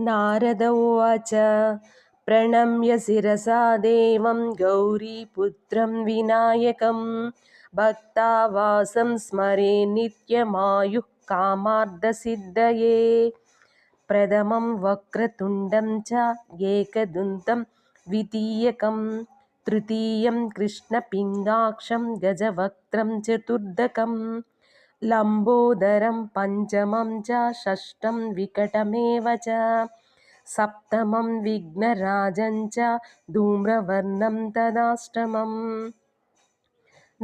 नारद उवाच प्रणम्य शिरसा देवं गौरीपुत्रं विनायकं भक्तावासं स्मरे नित्यमायुः कामार्थसिद्धये प्रथमं वक्रतुण्डं च एकदन्तं द्वितीयकं तृतीयं कृष्णपिङ्गाक्षं गजवक्त्रं चतुर्दकं लम्बोदरं पञ्चमं च षष्ठं विकटमेव च सप्तमं विघ्नराजं च धूम्रवर्णं तदाष्टमम्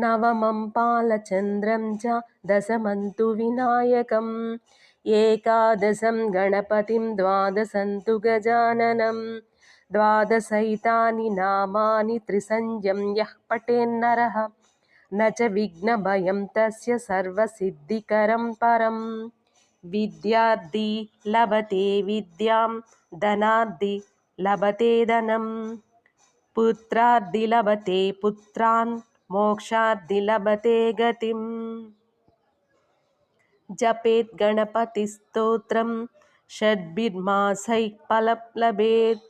नवमं पालचन्द्रं च दशमं तु विनायकम् एकादशं गणपतिं द्वादशं तु गजाननं द्वादशैतानि नामानि त्रिसन्ध्यं यः पठेन्नरः न च विघ्नभयं तस्य सर्वसिद्धिकरं परम् विद्यार्थी लभते विद्यां धनार्थी लभते धनं पुत्रार्थी लभते पुत्रान् मोक्षार्थी लभते गतिम् जपेत् गणपतिस्तोत्रं षड्भिर्मासैः फलप्लभेत्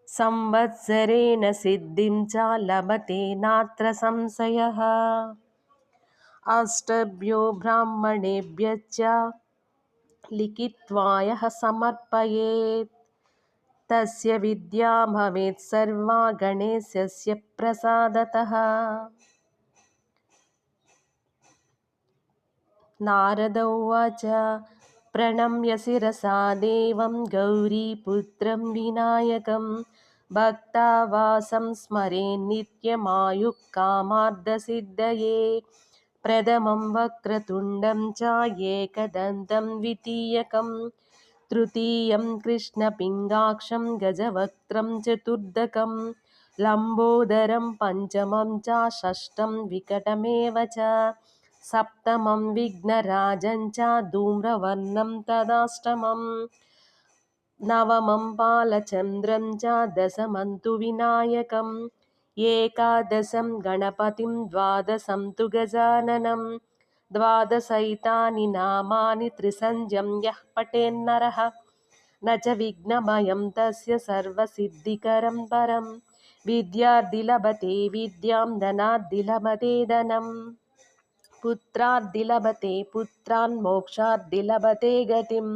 संवत्सरेण सिद्धिं च लभते नात्र संशयः अष्टभ्यो ब्राह्मणेभ्यश्च लिखित्वा यः समर्पयेत् तस्य विद्या भवेत् सर्वा गणेशस्य प्रसादतः नारद उवाच प्रणम्य शिरसा देवं गौरीपुत्रं विनायकं भक्तावासं स्मरे नित्यमायुः कामार्थसिद्धये प्रथमं वक्रतुण्डं च एकदन्तं द्वितीयकं तृतीयं कृष्णपिङ्गाक्षं गजवक्त्रं चतुर्दकं लम्बोदरं पञ्चमं च षष्ठं विकटमेव च सप्तमं विघ्नराजं च धूम्रवर्णं तदाष्टमम् नवमं बालचन्द्रं च दशमं तु विनायकम् एकादशं गणपतिं द्वादशं तु गजाननं द्वादशैतानि नामानि त्रिसन्ध्यं यः पठेन्नरः न च विघ्नभयं तस्य सर्वसिद्धिकरं परं विद्यार्थी लभते विद्यां धनार्थी लभते धनं पुत्रार्थी लभते पुत्रान् मोक्षार्थी लभते गतिम्